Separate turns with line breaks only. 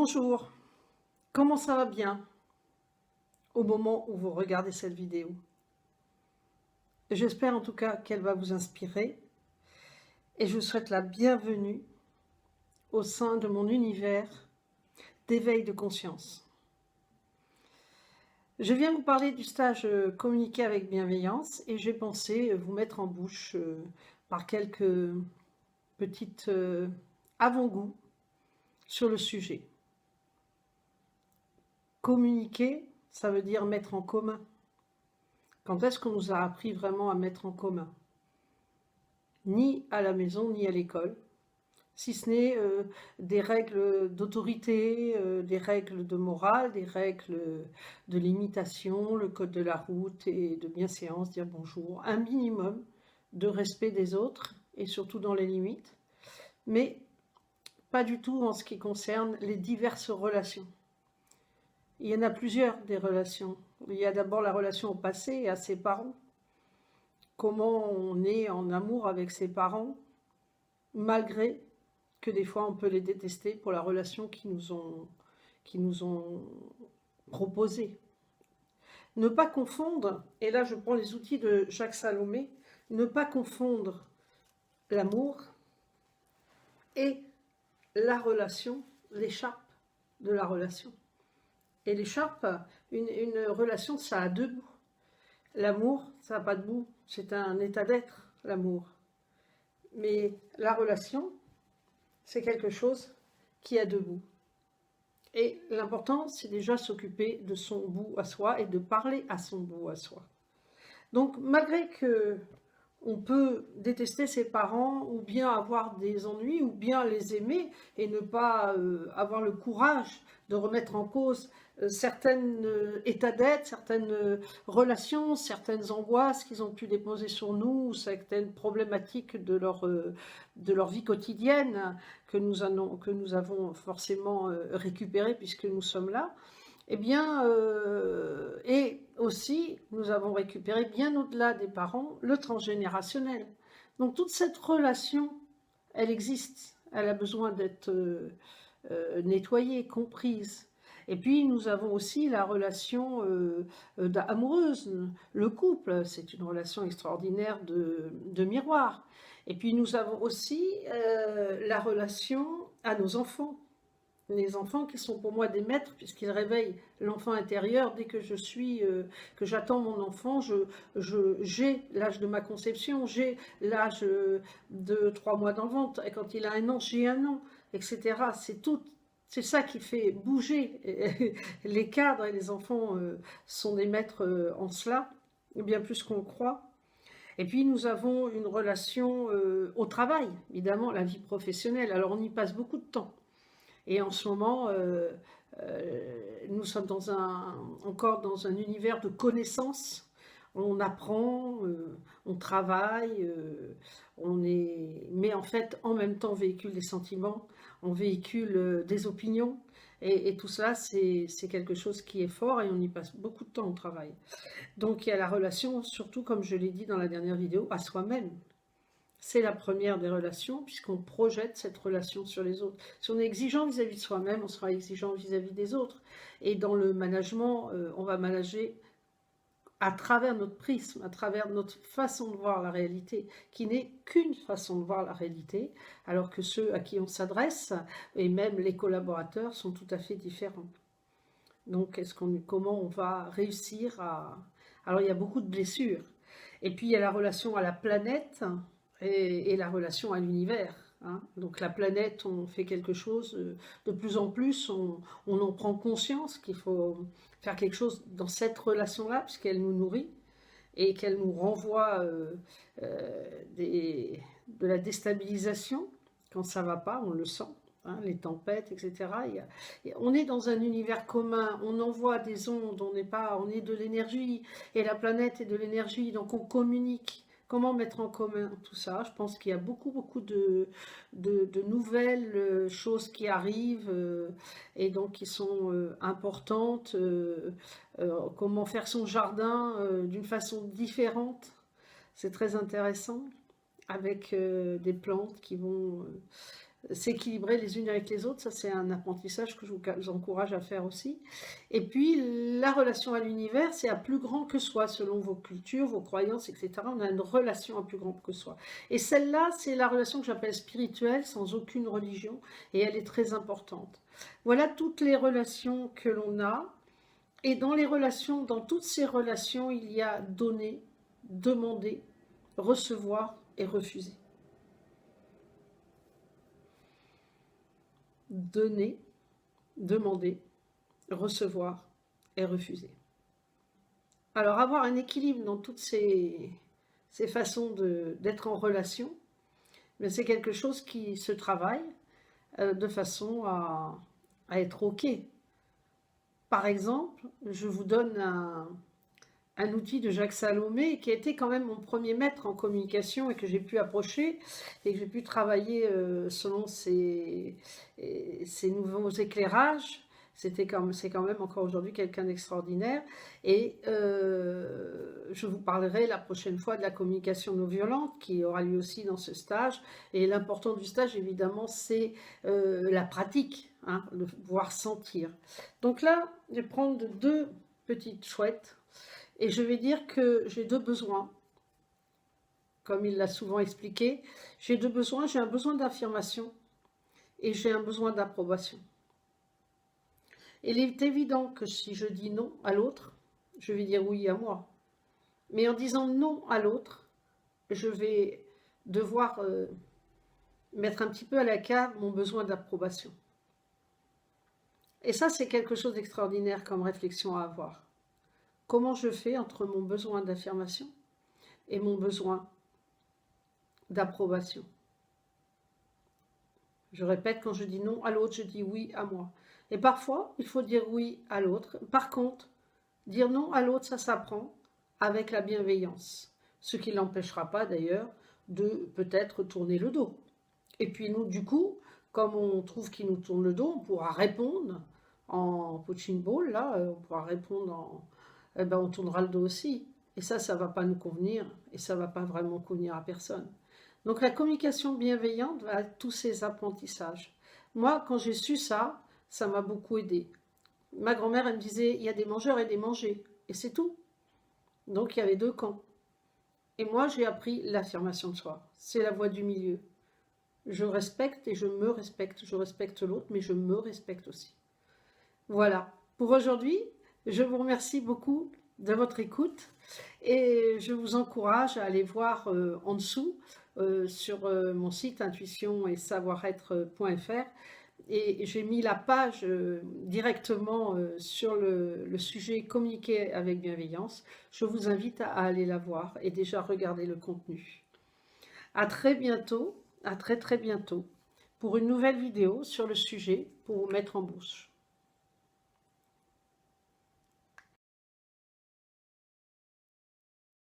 Bonjour, comment ça va bien au moment où vous regardez cette vidéo? J'espère en tout cas qu'elle va vous inspirer et je vous souhaite la bienvenue au sein de mon univers d'éveil de conscience. Je viens vous parler du stage Communiquer avec bienveillance et j'ai pensé vous mettre en bouche par quelques petites avant-goûts sur le sujet. Communiquer, ça veut dire mettre en commun. Quand est-ce qu'on nous a appris vraiment à mettre en commun? Ni à la maison, ni à l'école, si ce n'est des règles d'autorité, des règles de morale, des règles de limitation, le code de la route et de bienséance, dire bonjour, un minimum de respect des autres et surtout dans les limites, mais pas du tout en ce qui concerne les diverses relations. Il y en a plusieurs des relations. Il y a d'abord la relation au passé et à ses parents. Comment on est en amour avec ses parents, malgré que des fois on peut les détester pour la relation qu'ils nous ont proposée. Ne pas confondre, et là je prends les outils de Jacques Salomé, ne pas confondre l'amour et la relation, l'écharpe de la relation. Et l'écharpe, une relation, ça a deux bouts. L'amour, ça n'a pas de bout, c'est un état d'être, l'amour. Mais la relation, c'est quelque chose qui a deux bouts. Et l'important, c'est déjà s'occuper de son bout à soi et de parler à son bout à soi. Donc, malgré que on peut détester ses parents ou bien avoir des ennuis ou bien les aimer et ne pas avoir le courage de remettre en cause certains états d'être, certaines relations, certaines angoisses qu'ils ont pu déposer sur nous, certaines problématiques de leur vie quotidienne que nous avons forcément récupérées puisque nous sommes là. Eh bien, et aussi, nous avons récupéré bien au-delà des parents le transgénérationnel. Donc toute cette relation, elle existe, elle a besoin d'être nettoyée, comprise. Et puis nous avons aussi la relation amoureuse, le couple, c'est une relation extraordinaire de miroir. Et puis nous avons aussi la relation à nos enfants. Les enfants qui sont pour moi des maîtres puisqu'ils réveillent l'enfant intérieur. Dès que que j'attends mon enfant, j'ai l'âge de ma conception, j'ai l'âge de 3 mois dans le ventre, et quand il a 1 an, j'ai 1 an, etc. C'est ça qui fait bouger les cadres, et les enfants sont des maîtres en cela, bien plus qu'on le croit. Et puis nous avons une relation au travail, évidemment, la vie professionnelle. Alors on y passe beaucoup de temps. Et en ce moment, nous sommes encore dans un univers de connaissances. On apprend, on travaille, mais en fait, en même temps, on véhicule des sentiments, on véhicule des opinions. Et tout ça, c'est quelque chose qui est fort et on y passe beaucoup de temps au travail. Donc il y a la relation, surtout comme je l'ai dit dans la dernière vidéo, à soi-même. C'est la première des relations, puisqu'on projette cette relation sur les autres. Si on est exigeant vis-à-vis de soi-même, on sera exigeant vis-à-vis des autres. Et dans le management, on va manager à travers notre prisme, à travers notre façon de voir la réalité, qui n'est qu'une façon de voir la réalité, alors que ceux à qui on s'adresse, et même les collaborateurs, sont tout à fait différents. Donc, comment on va réussir à... Alors, il y a beaucoup de blessures. Et puis, il y a la relation à la planète, et la relation à l'univers. Hein. Donc la planète, on fait quelque chose, de plus en plus, on en prend conscience qu'il faut faire quelque chose dans cette relation-là, puisqu'elle nous nourrit, et qu'elle nous renvoie de la déstabilisation, quand ça ne va pas, on le sent. Hein, les tempêtes, etc. On est dans un univers commun, on envoie des ondes, on est de l'énergie, et la planète est de l'énergie, donc on communique. Comment mettre en commun tout ça? Je pense qu'il y a beaucoup de nouvelles choses qui arrivent et donc qui sont importantes. Comment faire son jardin d'une façon différente? C'est très intéressant, avec des plantes qui vont s'équilibrer les unes avec les autres. Ça, c'est un apprentissage que je vous encourage à faire aussi. Et puis, la relation à l'univers, c'est à plus grand que soi, selon vos cultures, vos croyances, etc. On a une relation à plus grand que soi. Et celle-là, c'est la relation que j'appelle spirituelle, sans aucune religion, et elle est très importante. Voilà toutes les relations que l'on a. Et dans les relations, dans toutes ces relations, il y a donner, demander, recevoir et refuser. Donner, demander, recevoir et refuser. Alors avoir un équilibre dans toutes ces façons d'être en relation, c'est quelque chose qui se travaille de façon à être OK. Par exemple, je vous donne un outil de Jacques Salomé qui a été quand même mon premier maître en communication et que j'ai pu approcher et que j'ai pu travailler selon ses nouveaux éclairages. C'est quand même encore aujourd'hui quelqu'un d'extraordinaire. Et je vous parlerai la prochaine fois de la communication non violente qui aura lieu aussi dans ce stage. Et l'important du stage, évidemment, c'est la pratique, hein, de pouvoir sentir. Donc là, je vais prendre deux petites chouettes et je vais dire que j'ai deux besoins. Comme il l'a souvent expliqué, j'ai deux besoins. J'ai un besoin d'affirmation et j'ai un besoin d'approbation. Il est évident que si je dis non à l'autre, je vais dire oui à moi. Mais en disant non à l'autre, je vais devoir mettre un petit peu à la cave mon besoin d'approbation. Et ça, c'est quelque chose d'extraordinaire comme réflexion à avoir. Comment je fais entre mon besoin d'affirmation et mon besoin d'approbation? Je répète, quand je dis non à l'autre, je dis oui à moi. Et parfois, il faut dire oui à l'autre. Par contre, dire non à l'autre, ça s'apprend avec la bienveillance. Ce qui ne l'empêchera pas d'ailleurs de peut-être tourner le dos. Et puis nous, du coup, comme on trouve qu'il nous tourne le dos, on pourra répondre en punching ball, là, on pourra répondre en... Eh ben, on tournera le dos aussi. Et ça ne va pas nous convenir, et ça ne va pas vraiment convenir à personne. Donc la communication bienveillante va avec tous ces apprentissages. Moi, quand j'ai su ça, ça m'a beaucoup aidé. Ma grand-mère, elle me disait, il y a des mangeurs et des mangés, et c'est tout. Donc il y avait deux camps. Et moi, j'ai appris l'affirmation de soi. C'est la voie du milieu. Je respecte et je me respecte. Je respecte l'autre, mais je me respecte aussi. Voilà. Pour aujourd'hui, je vous remercie beaucoup de votre écoute et je vous encourage à aller voir en dessous sur mon site intuition et savoir-être.fr. Et j'ai mis la page directement sur le sujet communiquer avec bienveillance. Je vous invite à aller la voir et déjà regarder le contenu. À très bientôt, à très bientôt, pour une nouvelle vidéo sur le sujet pour vous mettre en bouche.